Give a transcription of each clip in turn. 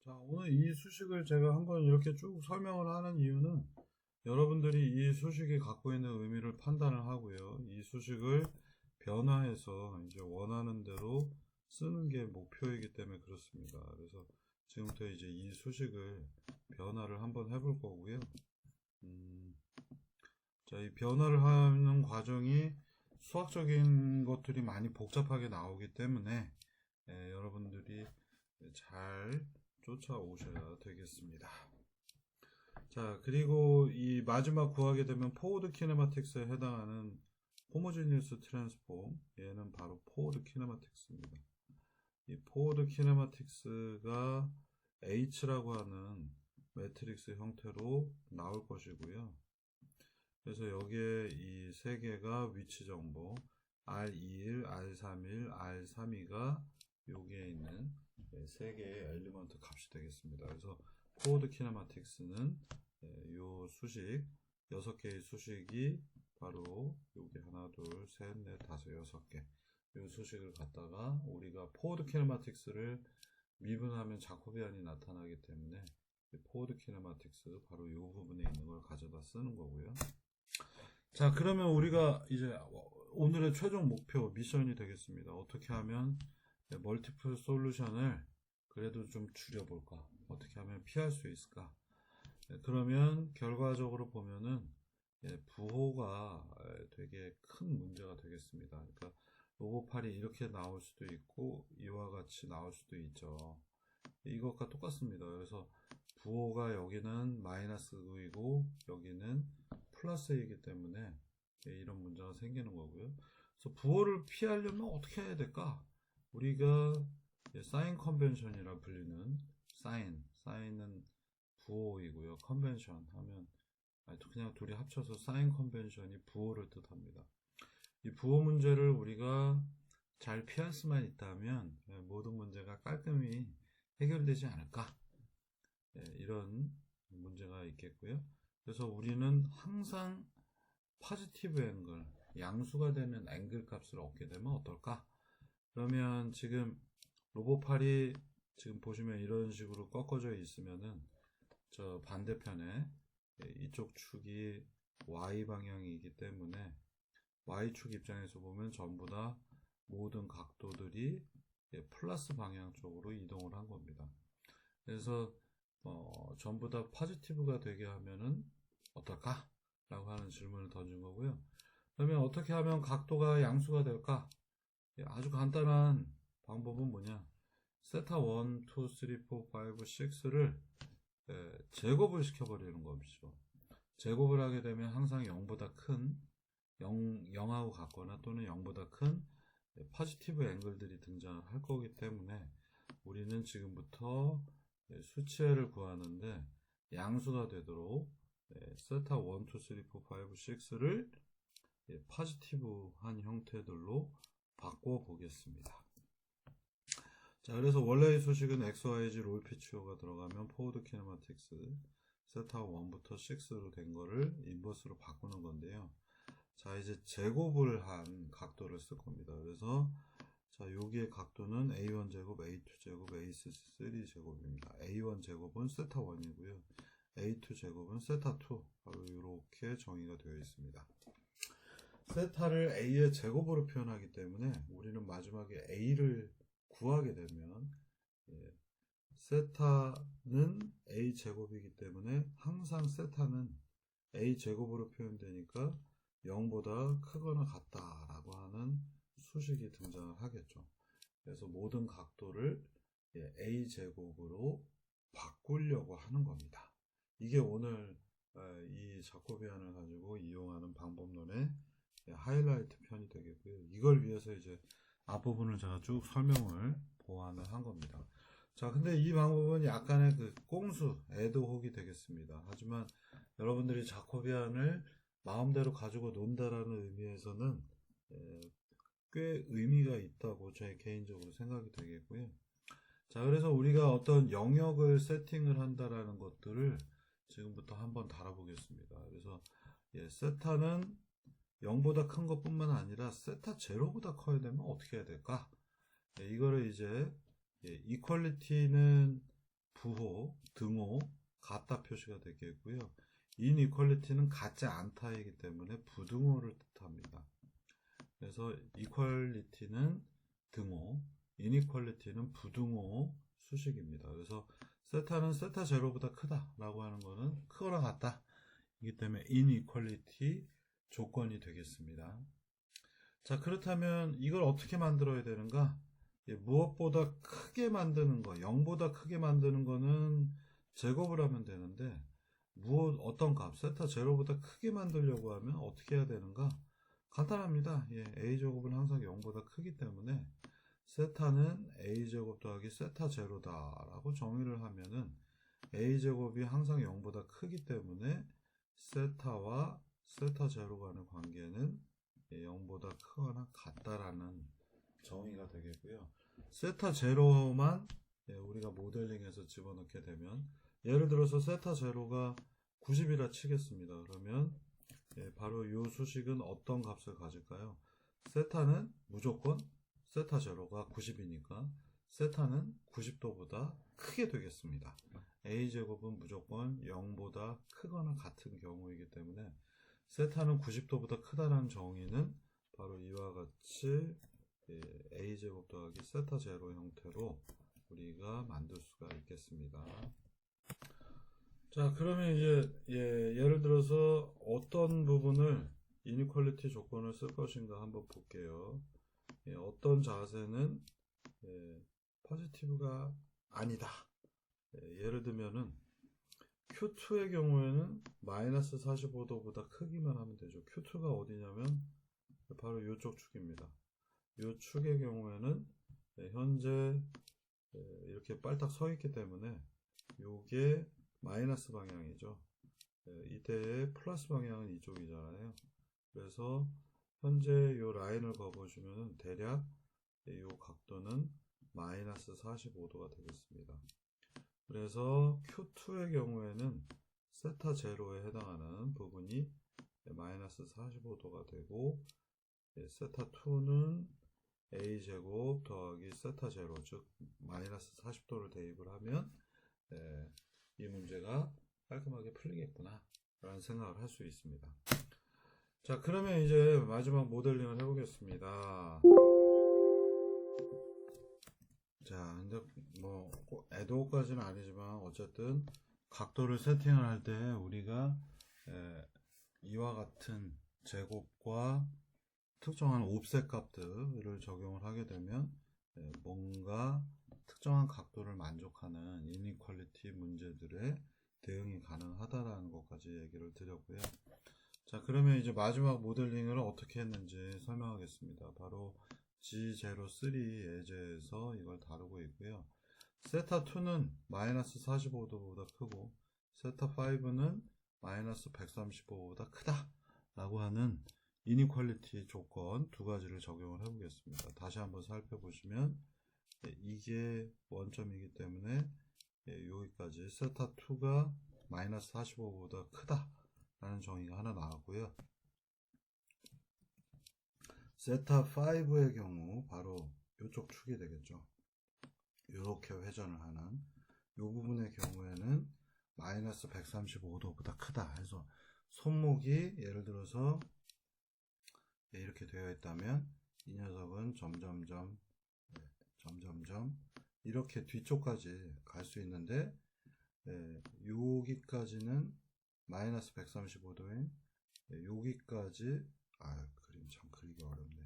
자, 오늘 이 수식을 제가 한번 이렇게 쭉 설명을 하는 이유는 여러분들이 이 수식이 갖고 있는 의미를 판단을 하고요. 이 수식을 변화해서 이제 원하는 대로 쓰는 게 목표이기 때문에 그렇습니다. 그래서 지금부터 이제 이 수식을 변화를 한번 해볼 거고요. 자, 이 변화를 하는 과정이 수학적인 것들이 많이 복잡하게 나오기 때문에 여러분들이 잘 쫓아오셔야 되겠습니다. 자, 그리고 이 마지막 구하게 되면 포워드 키네마틱스에 해당하는 호모지니어스 트랜스폼, 얘는 바로 포워드 키네마틱스입니다. 이 포워드 키네마틱스가 H라고 하는 매트릭스 형태로 나올 것이고요. 그래서 여기에 이 세 개가 위치 정보 R21, R31, R32가 여기에 있는 세 개의 엘리먼트 값이 되겠습니다. 그래서 포워드 키네마틱스는 요 수식 6개의 수식이 바로 여기 하나, 둘, 셋, 넷, 다섯, 6개 요 수식을 갖다가 우리가 포워드 키네마틱스를 미분하면 자코비안이 나타나기 때문에 포워드 키네마틱스 바로 이 부분에 있는 걸 가져다 쓰는 거고요. 자, 그러면 우리가 이제 오늘의 최종 목표 미션이 되겠습니다. 어떻게 하면 멀티플 솔루션을 그래도 좀 줄여볼까? 어떻게 하면 피할 수 있을까? 그러면 결과적으로 보면은 부호가 되게 큰 문제가 되겠습니다. 그러니까 로봇팔이 이렇게 나올 수도 있고 이와 같이 나올 수도 있죠. 이것과 똑같습니다. 그래서 부호가 여기는 마이너스 9이고 여기는 플러스이기 때문에 이런 문제가 생기는 거고요. 그래서 부호를 피하려면 어떻게 해야 될까? 우리가 사인 컨벤션이라 불리는 사인은 부호이고요. 컨벤션 하면 그냥 둘이 합쳐서 사인 컨벤션이 부호를 뜻합니다. 이 부호 문제를 우리가 잘 피할 수만 있다면 모든 문제가 깔끔히 해결되지 않을까? 이런 문제가 있겠고요. 그래서 우리는 항상 포지티브 앵글, 양수가 되는 앵글 값을 얻게 되면 어떨까? 그러면 지금 로봇팔이 지금 보시면 이런 식으로 꺾어져 있으면은 저 반대편에 이쪽 축이 Y 방향이기 때문에 Y축 입장에서 보면 전부 다 모든 각도들이 플러스 방향 쪽으로 이동을 한 겁니다. 그래서 전부 다 포지티브가 되게 하면은 어떨까? 라고 하는 질문을 던진 거고요. 그러면 어떻게 하면 각도가 양수가 될까? 아주 간단한 방법은 뭐냐? 세타 1, 2, 3, 4, 5, 6를 제곱을 시켜버리는 것이죠. 제곱을 하게 되면 항상 0보다 큰 0하고 같거나 또는 0보다 큰 포지티브 앵글들이 등장할 거기 때문에 우리는 지금부터 수치를 구하는데 양수가 되도록 세타 1, 2, 3, 4, 5, 6를 포지티브한 형태들로 바꿔 보겠습니다. 자, 그래서 원래의 수식은 XYZ 롤피치오가 들어가면 포워드 키네마틱스 세타 1부터 6로 된 거를 인버스로 바꾸는 건데요. 자, 이제 제곱을 한 각도를 쓸 겁니다. 그래서 자, 여기의 각도는 A1 제곱, A2 제곱, A3 제곱입니다. A1 제곱은 세타 1이고요. A2 제곱은 세타 2. 바로 이렇게 정의가 되어 있습니다. 세타를 A의 제곱으로 표현하기 때문에 우리는 마지막에 A를 구하게 되면 세타는 A 제곱이기 때문에 항상 세타는 A 제곱으로 표현되니까 0보다 크거나 같다라고 하는 수식이 등장을 하겠죠. 그래서 모든 각도를 A 제곱으로 바꾸려고 하는 겁니다. 이게 오늘 이 자코비안을 가지고 이용하는 방법론의 하이라이트 편이 되겠고요. 이걸 위해서 이제 앞부분을 제가 쭉 설명을 보완을 한 겁니다. 자, 근데 이 방법은 약간의 그 꼼수, 애드혹이 되겠습니다. 하지만 여러분들이 자코비안을 마음대로 가지고 논다라는 의미에서는 꽤 의미가 있다고 제 개인적으로 생각이 되겠고요. 자, 그래서 우리가 어떤 영역을 세팅을 한다라는 것들을 지금부터 한번 다뤄보겠습니다. 그래서 세타는 0보다 큰 것뿐만 아니라 세타 제로보다 커야 되면 어떻게 해야 될까? 이거를 이제 이퀄리티는 부호, 등호, 같다 표시가 되겠고요. inequality는 같지 않다이기 때문에 부등호를 뜻합니다. 그래서 equality는 등호, inequality는 부등호 수식입니다. 그래서 세타는 세타 제로보다 크다라고 하는 것은 크거나 같다. 이기 때문에 inequality 조건이 되겠습니다. 자, 그렇다면 이걸 어떻게 만들어야 되는가? 무엇보다 크게 만드는 거, 0보다 크게 만드는 거는 제곱을 하면 되는데 어떤 값, 세타 제로보다 크게 만들려고 하면 어떻게 해야 되는가? 간단합니다. a제곱은 항상 0보다 크기 때문에 세타는 a제곱 더하기 세타 제로다 라고 정의를 하면은 a제곱이 항상 0보다 크기 때문에 세타와 세타 제로 간의 관계는 0보다 크거나 같다라는 정의가 되겠고요. 세타 제로만 우리가 모델링해서 집어넣게 되면, 예를 들어서 세타 제로가 90이라 치겠습니다. 그러면 바로 이 수식은 어떤 값을 가질까요? 세타는 무조건 세타 제로가 90이니까 세타는 90도보다 크게 되겠습니다. a제곱은 무조건 0보다 크거나 같은 경우이기 때문에 세타는 90도보다 크다는 정의는 바로 이와 같이 a제곱 더하기 세타 제로 형태로 우리가 만들 수가 있겠습니다. 자, 그러면 이제 예를 들어서 어떤 부분을 이니퀄리티 조건을 쓸 것인가 한번 볼게요. 어떤 자세는 포지티브가 아니다. 예를 들면은 Q2의 경우에는 마이너스 45도보다 크기만 하면 되죠. Q2가 어디냐면 바로 이쪽 축입니다. 이 축의 경우에는 현재 이렇게 빨딱 서 있기 때문에 이게 마이너스 방향이죠. 이때의 플러스 방향은 이쪽이잖아요. 그래서 현재 이 라인을 그어보시면 대략 이 각도는 마이너스 45도가 되겠습니다. 그래서 Q2의 경우에는 세타 제로에 해당하는 부분이 마이너스 45도가 되고, 세타 2는 a제곱 더하기 세타 제로, 즉 마이너스 40도를 대입을 하면 이 문제가 깔끔하게 풀리겠구나 라는 생각을 할 수 있습니다. 자, 그러면 이제 마지막 모델링을 해보겠습니다. 자, 근데 뭐 에도까지는 아니지만 어쨌든 각도를 세팅을 할 때 우리가 이와 같은 제곱과 특정한 옵셋 값들을 적용을 하게 되면 뭔가 특정한 각도를 만족하는 이니퀄리티 문제들의 대응이 가능하다라는 것까지 얘기를 드렸고요. 자, 그러면 이제 마지막 모델링을 어떻게 했는지 설명하겠습니다. 바로 G03 예제에서 이걸 다루고 있고요. 세타 2는 마이너스 45도보다 크고 세타 5는 마이너스 135보다 크다 라고 하는 이니퀄리티 조건 두 가지를 적용을 해보겠습니다. 다시 한번 살펴보시면 이게 원점이기 때문에 여기까지 세타 2가 마이너스 45보다 크다 라는 정의가 하나 나왔고요. 세타 5의 경우 바로 이쪽 축이 되겠죠. 이렇게 회전을 하는 이 부분의 경우에는 마이너스 135도보다 크다 해서 손목이 예를 들어서 이렇게 되어 있다면 이 녀석은 점점점 이렇게 뒤쪽까지 갈 수 있는데 여기까지는 마이너스 135도인 여기까지 그림 참 그리기 어렵네.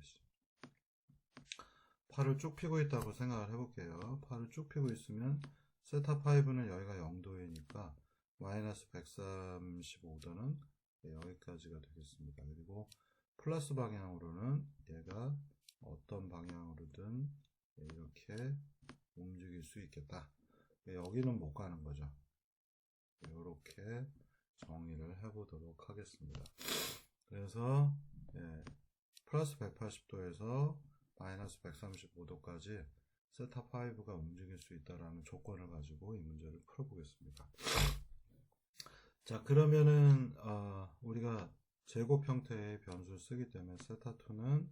팔을 쭉 펴고 있다고 생각을 해볼게요. 팔을 쭉 펴고 있으면 세타 5는 여기가 0도이니까 마이너스 135도는 여기까지가 되겠습니다. 그리고 플러스 방향으로는 얘가 어떤 방향으로든 이렇게 움직일 수 있겠다. 여기는 못 가는 거죠. 이렇게 정의를 해보도록 하겠습니다. 그래서 플러스 180도에서 마이너스 135도까지 세타 5가 움직일 수 있다라는 조건을 가지고 이 문제를 풀어보겠습니다. 자, 그러면은 우리가 제곱 형태의 변수를 쓰기 때문에 세타 2는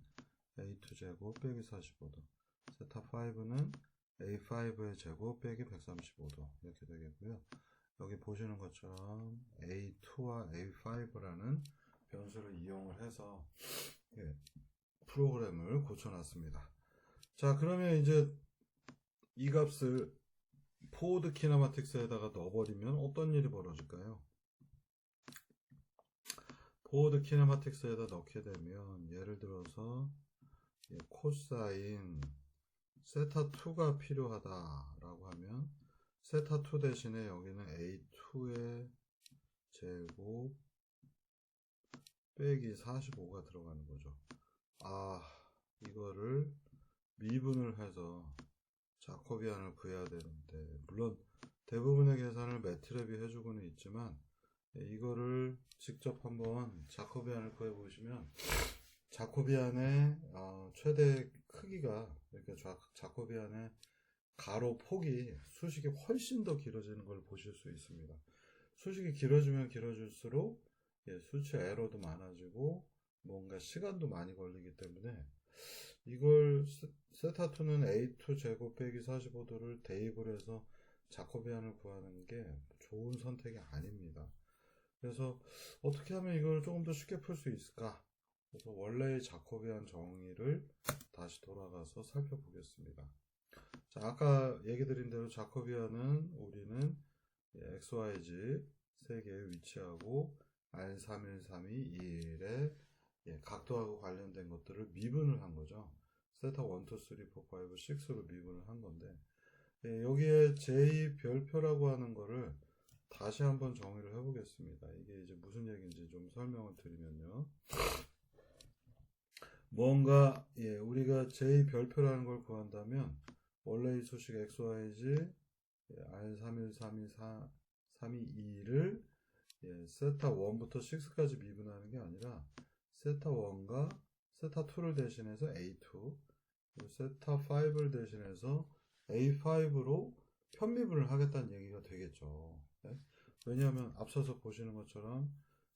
a2 제곱 빼기 45도, 세타 5는 A5의 제곱 빼기 135도 이렇게 되겠고요. 여기 보시는 것처럼 A2와 A5라는 변수를 이용을 해서 프로그램을 고쳐놨습니다. 자, 그러면 이제 이 값을 포워드 키네마틱스에다가 넣어버리면 어떤 일이 벌어질까요? 포워드 키네마틱스에다 넣게 되면 예를 들어서 코사인 세타2가 필요하다라고 하면 세타2 대신에 여기는 A2의 제곱 빼기 45가 들어가는 거죠. 이거를 미분을 해서 자코비안을 구해야 되는데, 물론 대부분의 계산을 매트랩이 해주고는 있지만 이거를 직접 한번 자코비안을 구해 보시면 자코비안의 최대 크기가, 그러니까 자코비안의 가로 폭이 수식이 훨씬 더 길어지는 걸 보실 수 있습니다. 수식이 길어지면 길어질수록 수치 에러도 많아지고 뭔가 시간도 많이 걸리기 때문에 이걸 세타2는 A2 제곱 빼기 45도를 대입을 해서 자코비안을 구하는 게 좋은 선택이 아닙니다. 그래서 어떻게 하면 이걸 조금 더 쉽게 풀 수 있을까? 그래서 원래의 자코비안 정의를 다시 돌아가서 살펴보겠습니다. 자, 아까 얘기 드린 대로 자코비안은 우리는 XYZ 세 개에 위치하고 R31321의 각도하고 관련된 것들을 미분을 한 거죠. 세타 1, 2, 3, 4, 5, 6로 미분을 한 건데, 여기에 J 별표라고 하는 거를 다시 한번 정의를 해보겠습니다. 이게 이제 무슨 얘기인지 좀 설명을 드리면요. 뭔가 우리가 J 별표라는 걸 구한다면 원래 이 수식 XYZ R31322를 세타 1부터 6까지 미분하는 게 아니라 세타 1과 세타 2를 대신해서 A2, 세타 5를 대신해서 A5로 편미분을 하겠다는 얘기가 되겠죠. 네? 왜냐하면 앞서서 보시는 것처럼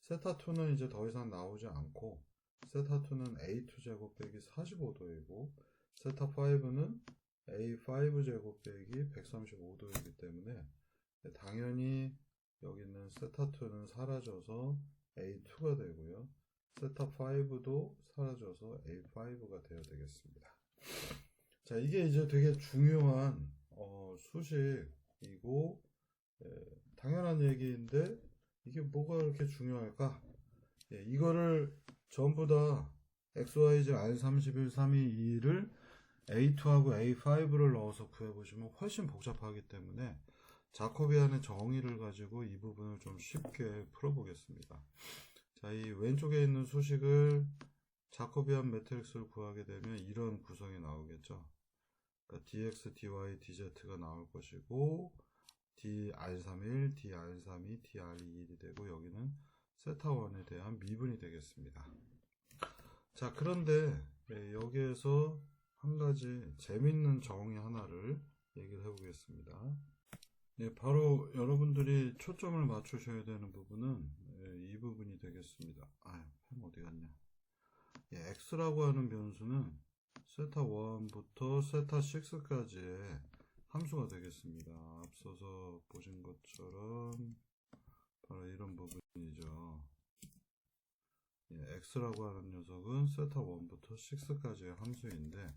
세타 2는 이제 더 이상 나오지 않고 세타 2는 A2 제곱 빼기 45도이고 세타 5는 A5 제곱 빼기 135도이기 때문에 당연히 여기 있는 세타 2는 사라져서 A2가 되고요. 세타 5도 사라져서 A5가 되어야 되겠습니다. 자, 이게 이제 되게 중요한 수식이고 당연한 얘기인데 이게 뭐가 그렇게 중요할까? 이거를 전부 다 XYZ R31, 322를 A2하고 A5를 넣어서 구해보시면 훨씬 복잡하기 때문에 자코비안의 정의를 가지고 이 부분을 좀 쉽게 풀어보겠습니다. 자, 이 왼쪽에 있는 수식을 자코비안 매트릭스를 구하게 되면 이런 구성이 나오겠죠. 그러니까 dx, dy, dz가 나올 것이고 dr31, dr32, dr21이 되고 여기는 세타1에 대한 미분이 되겠습니다. 자, 그런데 여기에서 한 가지 재밌는 정의 하나를 얘기를 해보겠습니다. 바로 여러분들이 초점을 맞추셔야 되는 부분은 이 부분이 되겠습니다. 펜 어디 갔냐? x라고 하는 변수는 세타 1부터 세타 6까지의 함수가 되겠습니다. 앞서서 보신 것처럼 바로 이런 부분이죠. x라고 하는 녀석은 세타 1부터 6까지의 함수인데,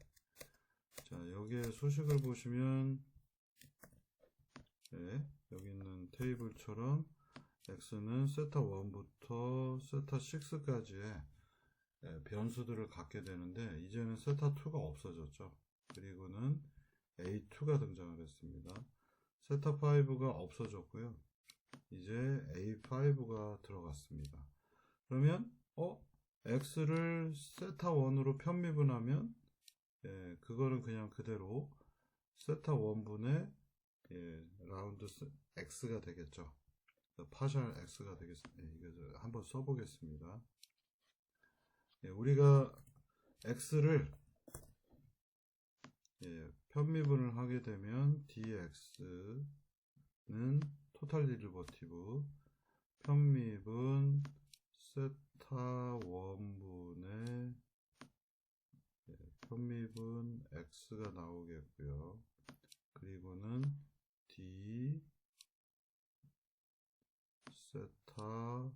자, 여기에 수식을 보시면 여기 있는 테이블처럼 x는 세타 1부터 세타 6까지의 변수들을 갖게 되는데 이제는 세타 2가 없어졌죠. 그리고는 A2가 등장을 했습니다. 세타 5가 없어졌고요. 이제 A5가 들어갔습니다. 그러면 x를 세타 1으로 편미분하면 그거는 그냥 그대로 세타 1분의 라운드 x가 되겠죠. 파셜 x가 되겠습니다. 이거 한번 써보겠습니다. 우리가 x를 편미분을 하게 되면 dx는 토탈 디리버티브 편미분 세타 1분의 편미분 x가 나오겠고요. 그리고는 D 세타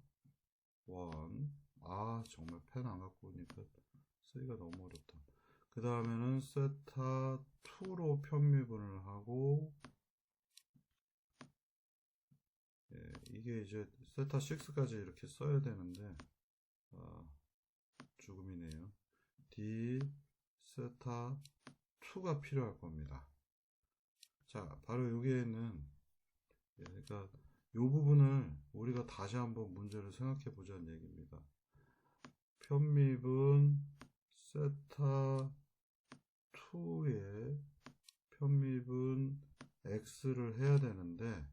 1. 아, 정말 펜 안 갖고 오니까 쓰기가 너무 어렵다. 그 다음에는 세타 2로 편미분을 하고, 예, 이게 이제 세타 6까지 이렇게 써야 되는데, 죽음이네요. D 세타 2가 필요할 겁니다. 자, 바로 여기에 있는, 예, 그러니까 이 부분을 우리가 다시 한번 문제를 생각해 보자는 얘기입니다. 편미분 세타 2에 편미분 x를 해야 되는데,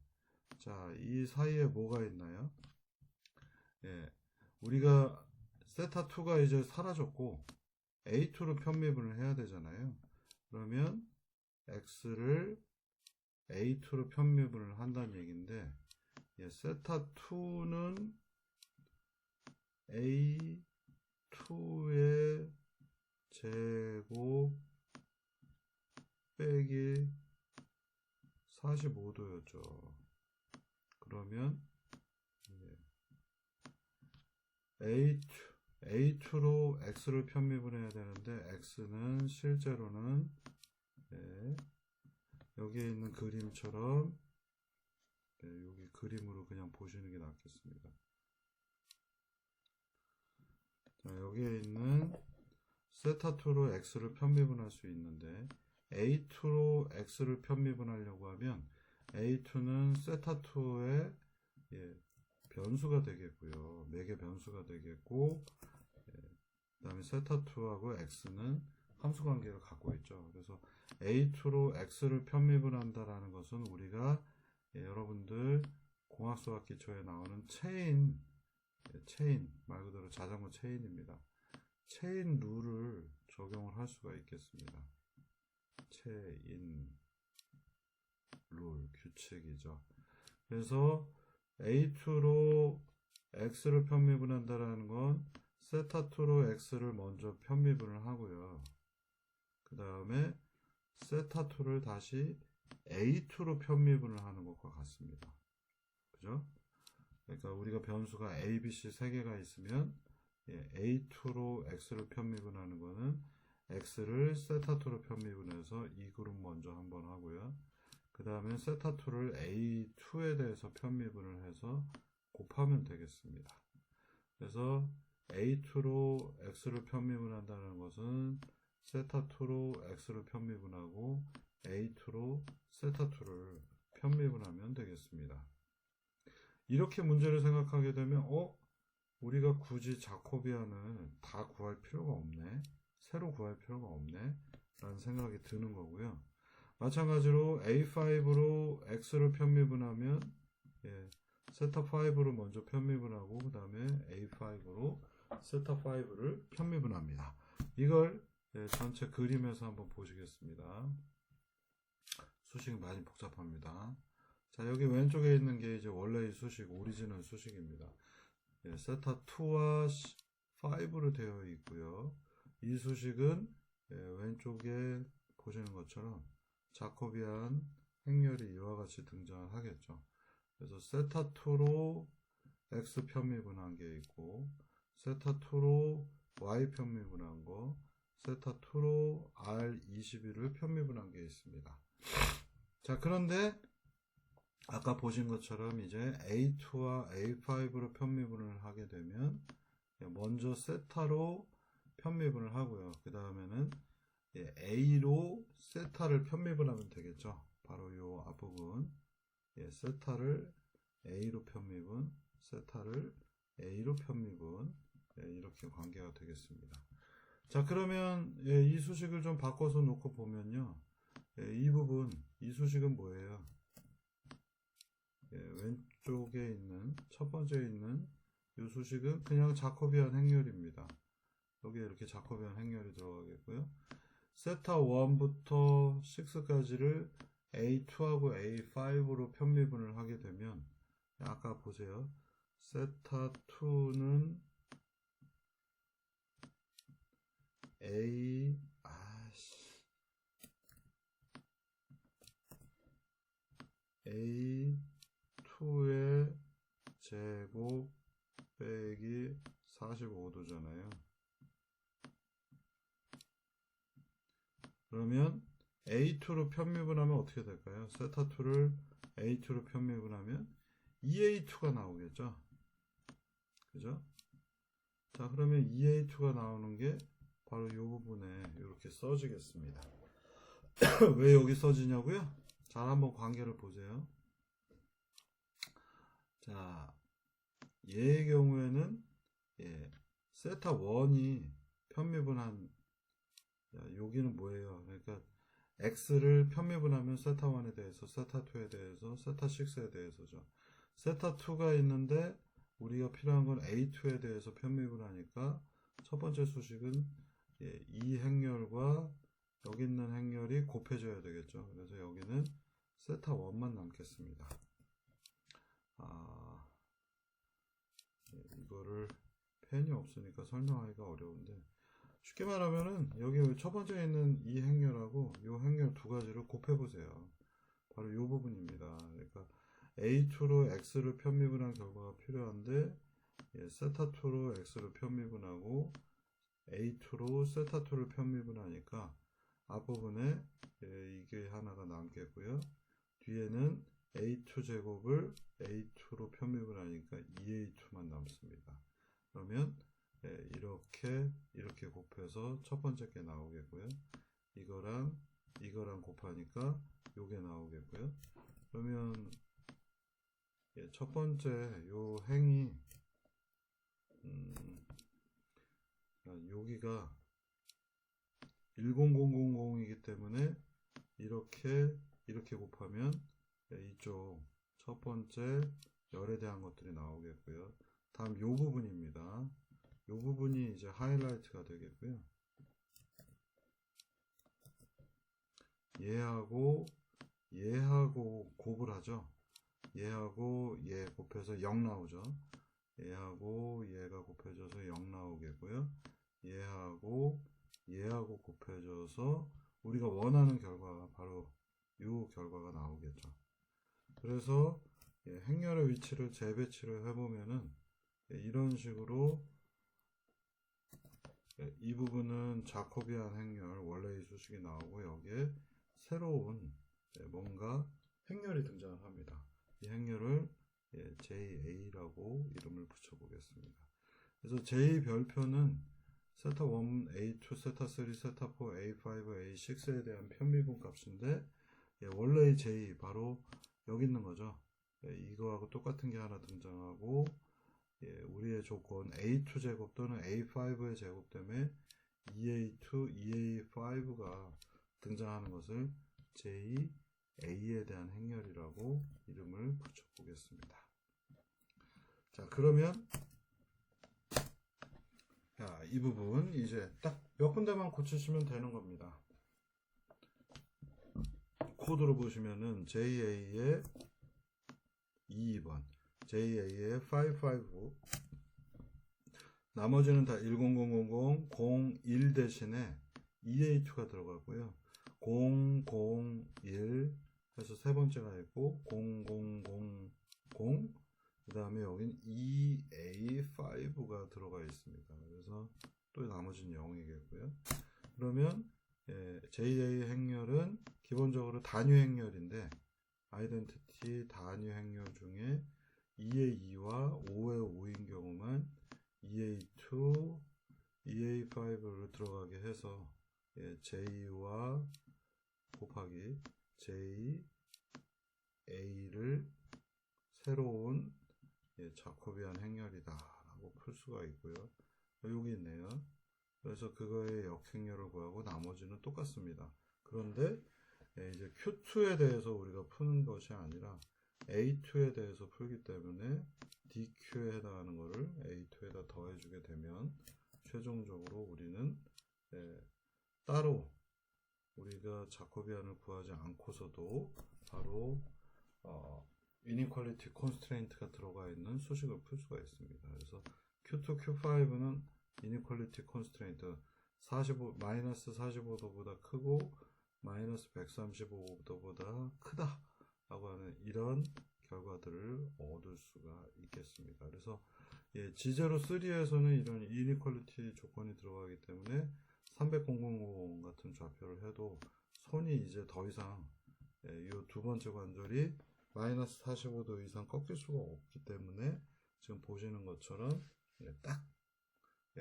자, 이 사이에 뭐가 있나요? 예, 우리가 세타 2가 이제 사라졌고 a2로 편미분을 해야 되잖아요. 그러면 x를 a2로 편미분을 한다는 얘기인데, 예, 세타 2는 a2의 제곱 빼기 45도였죠. 그러면 A2로 X를 편미분해야 되는데, X는 실제로는, 네, 여기에 있는 그림처럼, 네, 여기 그림으로 그냥 보시는 게 낫겠습니다. 자, 여기에 있는 세타2로 X를 편미분할 수 있는데, A2로 X를 편미분하려고 하면 A2는 세타2의, 예, 변수가 되겠고요. 매개 변수가 되겠고, 그 다음에 세타2하고 x는 함수 관계를 갖고 있죠. 그래서 a2로 x를 편미분한다라는 것은 우리가, 예, 여러분들 공학수학 기초에 나오는 체인, 예, 체인 말 그대로 자전거 체인입니다. 체인 룰을 적용을 할 수가 있겠습니다. 체인 룰, 규칙이죠. 그래서 a2로 x를 편미분한다라는 건 세타2로 x를 먼저 편미분을 하고요. 그 다음에 세타2를 다시 a2로 편미분을 하는 것과 같습니다. 그죠? 그러니까 우리가 변수가 a, b, c 3개가 있으면, 예, a2로 x를 편미분하는 거는 x를 세타2로 편미분해서 이 그룹 먼저 한번 하고요. 그 다음에 세타2를 a2에 대해서 편미분을 해서 곱하면 되겠습니다. 그래서 a2로 x를 편미분한다는 것은 세타2로 x를 편미분하고 a2로 세타2를 편미분하면 되겠습니다. 이렇게 문제를 생각하게 되면, 우리가 굳이 자코비안을 다 구할 필요가 없네, 새로 구할 필요가 없네 라는 생각이 드는 거고요. 마찬가지로 a5로 x를 편미분하면, 예, 세타5를 먼저 편미분하고 그 다음에 a5로 세타5를 편미분합니다. 이걸, 예, 전체 그림에서 한번 보시겠습니다. 수식이 많이 복잡합니다. 자, 여기 왼쪽에 있는 게 이제 원래의 수식, 오리지널 수식입니다. 예, 세타2와 5로 되어 있고요. 이 수식은, 예, 왼쪽에 보시는 것처럼 자코비안 행렬이 이와 같이 등장을 하겠죠. 그래서 세타2로 x 편미분한 게 있고, 세타2로 y 편미분한 거, 세타2로 r21을 편미분한 게 있습니다. 자, 그런데 아까 보신 것처럼 이제 a2와 a5로 편미분을 하게 되면, 먼저 세타로 편미분을 하고요. 그 다음에는, 예, a로 세타를 편미분하면 되겠죠. 바로 이 앞부분, 예, 세타를 a로 편미분, 세타를 a로 편미분, 예, 이렇게 관계가 되겠습니다. 자, 그러면, 예, 이 수식을 좀 바꿔서 놓고 보면요, 예, 이 부분, 이 수식은 뭐예요? 예, 왼쪽에 있는 첫 번째 있는 이 수식은 그냥 자코비안 행렬입니다. 여기에 이렇게 자코비안 행렬이 들어가겠고요. 세타 1부터 6까지를 a2하고 a5로 편미분을 하게 되면, 아까 보세요. 세타 2는 a, A2의 제곱 빼기 45도잖아요. 그러면 A2로 편미분하면 어떻게 될까요? 세타2를 A2로 편미분하면 2A2가 나오겠죠? 그죠? 자, 그러면 2A2가 나오는 게 바로 이 부분에 이렇게 써지겠습니다. 왜 여기 써지냐고요? 잘 한번 관계를 보세요. 자, 얘의 경우에는 세타 1이 편미분한, 여기는 뭐예요? 그러니까 x를 편미분하면 세타 1에 대해서, 세타 2에 대해서, 세타 6에 대해서죠. 세타 2가 있는데 우리가 필요한 건 A2에 대해서 편미분하니까 첫 번째 수식은 이 행렬과 여기 있는 행렬이 곱해져야 되겠죠. 그래서 여기는 세타 1만 남겠습니다. 이거를 펜이 없으니까 설명하기가 어려운데, 쉽게 말하면은 여기 첫 번째에 있는 이 행렬하고 이 행렬 두 가지를 곱해보세요. 바로 이 부분입니다. 그러니까 A2로 X를 편미분한 결과가 필요한데, 세타2로 X를 편미분하고 A2로 세타2를 편미분하니까 앞부분에 이게 하나가 남겠고요. 뒤에는 A2 제곱을 A2로 편미분하니까 2A2만 남습니다. 그러면 이렇게 곱해서 첫 번째 게 나오겠고요. 이거랑 곱하니까 요게 나오겠고요. 그러면 첫 번째 요 행이 여기가 10000이기 때문에 이렇게 곱하면 이쪽 첫 번째 열에 대한 것들이 나오겠고요. 다음 요 부분입니다. 요 부분이 이제 하이라이트가 되겠고요. 얘하고 곱을 하죠. 얘하고 얘 곱해서 0 나오죠. 얘하고 얘가 곱해져서 0 나오겠고요. 얘하고 곱해져서 우리가 원하는 결과가 바로 이 결과가 나오겠죠. 그래서 행렬의 위치를 재배치를 해보면은 이런 식으로 이 부분은 자코비안 행렬 원래의 수식이 나오고 여기에 새로운 뭔가 행렬이 등장을 합니다. 이 행렬을 JA라고 이름을 붙여보겠습니다. 그래서 J 별표는 세타 1, A2, 세타 3, 세타 4, A5, A6에 대한 편미분 값인데 원래의 J 바로 여기 있는 거죠. 이거하고 똑같은 게 하나 등장하고 우리의 조건 A2 제곱 또는 A5의 제곱 때문에 EA2, EA5가 등장하는 것을 JA에 대한 행렬이라고 이름을 붙여보겠습니다. 자, 그러면 이 부분 이제 딱 몇 군데만 고치시면 되는 겁니다. 코드로 보시면은 JA의 2번, JA의 555, 나머지는 다 10000, 01 대신에 EA2가 들어가고요. 001 해서 세 번째가 있고 0000, 그 다음에 여긴 EA5가 들어가 있습니다. 그래서 또 나머지는 0이겠고요. 그러면 JA 행렬은 기본적으로 단위 행렬인데 아이덴티티 단위 행렬 중에 2의 2와 5의 5인 경우만 EA2, EA5를 들어가게 해서 J와 곱하기 JA를 새로운 자코비안 행렬이다 라고 풀 수가 있고요. 여기 있네요. 그래서 그거의 역행렬을 구하고 나머지는 똑같습니다. 그런데 이제 Q2에 대해서 우리가 푸는 것이 아니라 A2에 대해서 풀기 때문에 DQ에 해당하는 것을 A2에다 더해주게 되면 최종적으로 우리는 따로 우리가 자코비안을 구하지 않고서도 바로 이니퀄리티 콘스트레인트가 들어가 있는 수식을 풀 수가 있습니다. 그래서 Q2, Q5는 이니퀄리티 콘스트레인트 마이너스 45도보다 크고 마이너스 135도보다 크다 하고 하는 이런 결과들을 얻을 수가 있겠습니다. 그래서 G03에서는 이런 이니퀄리티 조건이 들어가기 때문에 300 같은 좌표를 해도 손이 이제 더 이상 이 두 번째 관절이 마이너스 45도 이상 꺾일 수가 없기 때문에 지금 보시는 것처럼 딱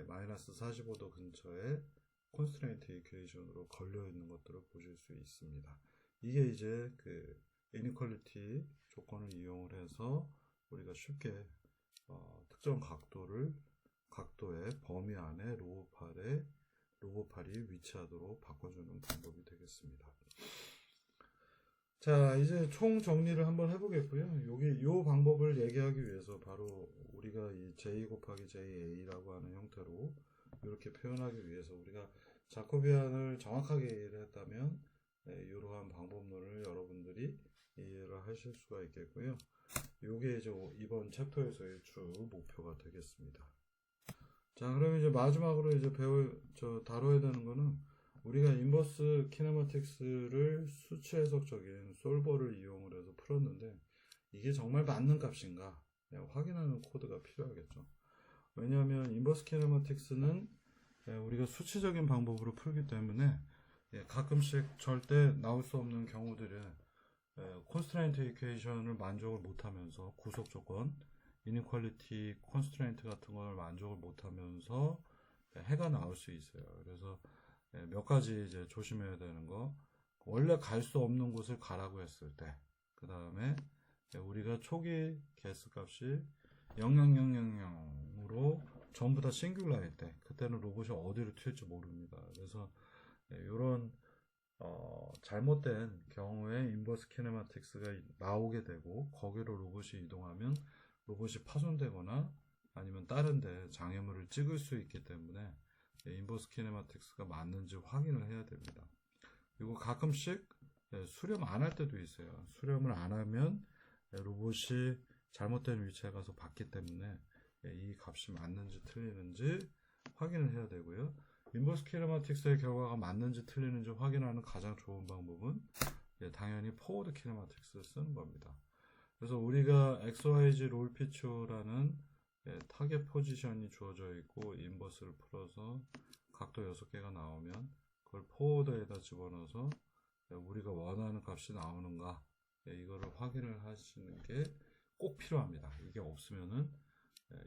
마이너스 45도 근처에 콘스트레인트 이퀘이션으로 걸려 있는 것들을 보실 수 있습니다. 이게 이제 그 이니퀄리티 조건을 이용을 해서 우리가 쉽게 특정 각도의 범위 안에 로봇팔이 위치하도록 바꿔주는 방법이 되겠습니다. 자, 이제 총 정리를 한번 해보겠고요. 요 방법을 얘기하기 위해서 바로 우리가 이 J 곱하기 JA라고 하는 형태로 이렇게 표현하기 위해서 우리가 자코비안을 정확하게 이해를 했다면 이러한 방법론을 여러분들이 이해를 하실 수가 있겠고요. 요게 이제 이번 챕터에서의 주 목표가 되겠습니다. 자, 그럼 이제 마지막으로 이제 다뤄야 되는 거는 우리가 인버스 키네마틱스를 수치 해석적인 솔버를 이용을 해서 풀었는데 이게 정말 맞는 값인가 확인하는 코드가 필요하겠죠. 왜냐하면 인버스 키네마틱스는 우리가 수치적인 방법으로 풀기 때문에 가끔씩 절대 나올 수 없는 경우들은 콘스트레인트 이퀘이션을 만족을 못하면서 구속 조건, 이니퀄리티 콘스트레인트 같은 걸 만족을 못하면서 해가 나올 수 있어요. 그래서 몇 가지 이제 조심해야 되는 거, 원래 갈 수 없는 곳을 가라고 했을 때, 그 다음에 우리가 초기 개수 값이 00000으로 전부 다 싱귤러일 때, 그때는 로봇이 어디로 튈지 모릅니다. 그래서 이런 잘못된 경우에 인버스 키네마틱스가 나오게 되고 거기로 로봇이 이동하면 로봇이 파손되거나 아니면 다른 데 장애물을 찍을 수 있기 때문에 인버스 키네마틱스가 맞는지 확인을 해야 됩니다. 그리고 가끔씩 수렴 안 할 때도 있어요. 수렴을 안 하면 로봇이 잘못된 위치에 가서 받기 때문에 이 값이 맞는지 틀리는지 확인을 해야 되고요. 인버스 키네마틱스의 결과가 맞는지 틀리는지 확인하는 가장 좋은 방법은 당연히 포워드 키네마틱스를 쓰는 겁니다. 그래서 우리가 XYZ 롤 피처라는 타겟 포지션이 주어져 있고 인버스를 풀어서 각도 6개가 나오면 그걸 포워드에다 집어넣어서 우리가 원하는 값이 나오는가 이거를 확인을 하시는 게 꼭 필요합니다. 이게 없으면은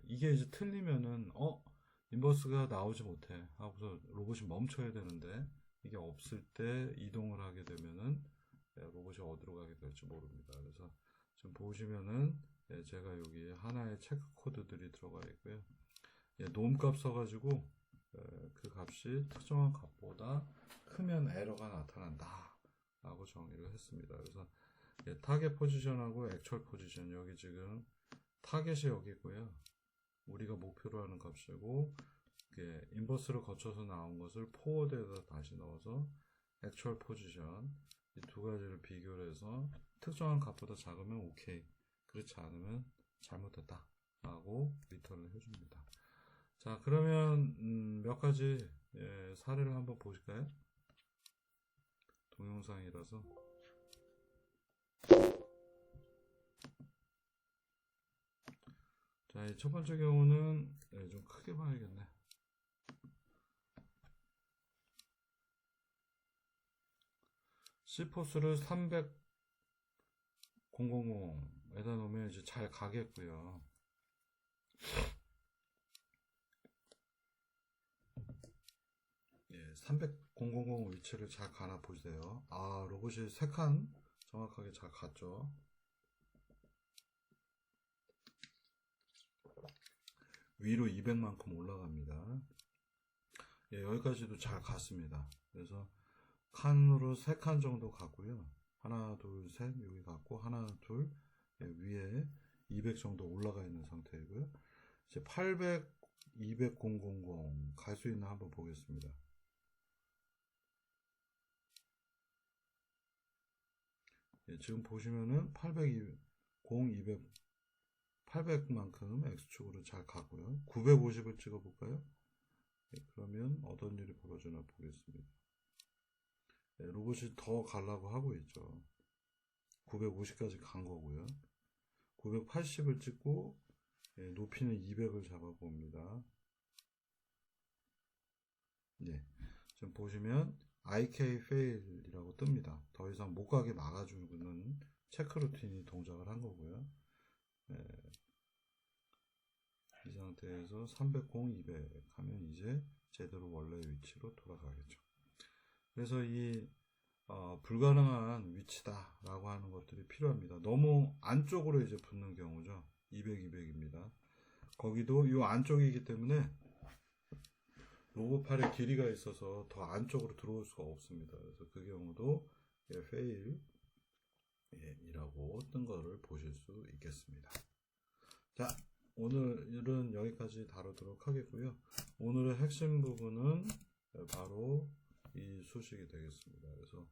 이게 이제 틀리면은 인버스가 나오지 못해 하고서 로봇이 멈춰야 되는데 이게 없을 때 이동을 하게 되면은 로봇이 어디로 가게 될지 모릅니다. 그래서 지금 보시면은 제가 여기 하나의 체크 코드들이 들어가 있고요. 놈값 써가지고 그 값이 특정한 값보다 크면 에러가 나타난다 라고 정의를 했습니다. 그래서 타겟 포지션하고 액츄얼 포지션, 여기 지금 타겟이 여기고요. 우리가 목표로 하는 값이고 인버스를 거쳐서 나온 것을 포워드에다 다시 넣어서 액츄얼 포지션 이 두 가지를 비교를 해서 특정한 값보다 작으면 오케이, 그렇지 않으면 잘못됐다 라고 리턴을 해줍니다. 자, 그러면 몇 가지 사례를 한번 보실까요? 동영상이라서 자, 이 첫 번째 경우는 좀 크게 봐야겠네. C포스를 300 000에다 놓으면 이제 잘 가겠고요. 300 000 위치를 잘 가나 보세요. 아, 로봇이 3칸 정확하게 잘 갔죠. 위로 200만큼 올라갑니다. 여기까지도 잘 갔습니다. 그래서 칸으로 3칸 정도 갔고요. 하나, 둘, 셋 여기 갔고 하나, 둘 위에 200 정도 올라가 있는 상태이고요. 이제 800, 200, 000 갈 수 있나 한번 보겠습니다. 지금 보시면은 800, 200, 800만큼 X축으로 잘 가고요. 950을 찍어볼까요? 그러면 어떤 일이 벌어지나 보겠습니다. 로봇이 더 가려고 하고 있죠. 950까지 간 거고요. 980을 찍고 높이는 200을 잡아봅니다. 네, 지금 보시면 IK fail이라고 뜹니다. 더 이상 못 가게 막아주는 체크 루틴이 동작을 한 거고요. 이 상태에서 300, 200 하면 이제 제대로 원래 위치로 돌아가겠죠. 그래서 이 불가능한 위치다 라고 하는 것들이 필요합니다. 너무 안쪽으로 이제 붙는 경우죠. 200, 200입니다. 거기도 이 안쪽이기 때문에 로봇팔의 길이가 있어서 더 안쪽으로 들어올 수가 없습니다. 그래서 그 경우도 fail 이라고 뜬 거를 보실 수 있겠습니다. 자, 오늘은 여기까지 다루도록 하겠고요. 오늘의 핵심 부분은 바로 이 수식이 되겠습니다. 그래서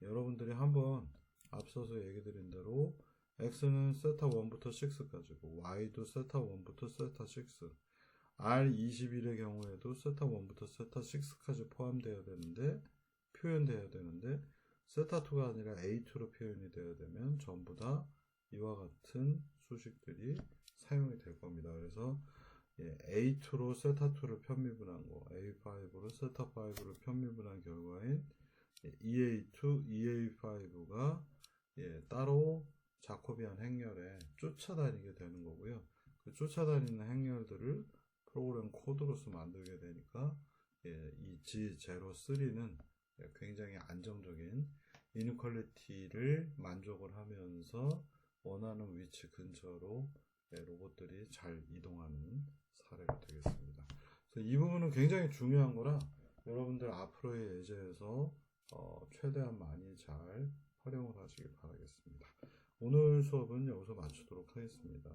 여러분들이 한번 앞서서 얘기 드린 대로 x는 세타 1부터 6까지고 y도 세타 1부터 세타 6, R21의 경우에도 세타 1부터 세타 6까지 포함되어야 되는데 표현되어야 되는데 세타 2가 아니라 A2로 표현이 되어야 되면 전부 다 이와 같은 수식들이 사용이 될 겁니다. 그래서 A2로 세타 2를 편미분한 거, A5로 세타 5를 편미분한 결과인 EA2, EA5가 따로 자코비안 행렬에 쫓아다니게 되는 거고요. 그 쫓아다니는 행렬들을 프로그램 코드로서 만들게 되니까 이 G03는 굉장히 안정적인 이니퀄리티를 만족을 하면서 원하는 위치 근처로 로봇들이 잘 이동하는 사례가 되겠습니다. 그래서 이 부분은 굉장히 중요한 거라 여러분들 앞으로의 예제에서 최대한 많이 잘 활용을 하시길 바라겠습니다. 오늘 수업은 여기서 마치도록 하겠습니다.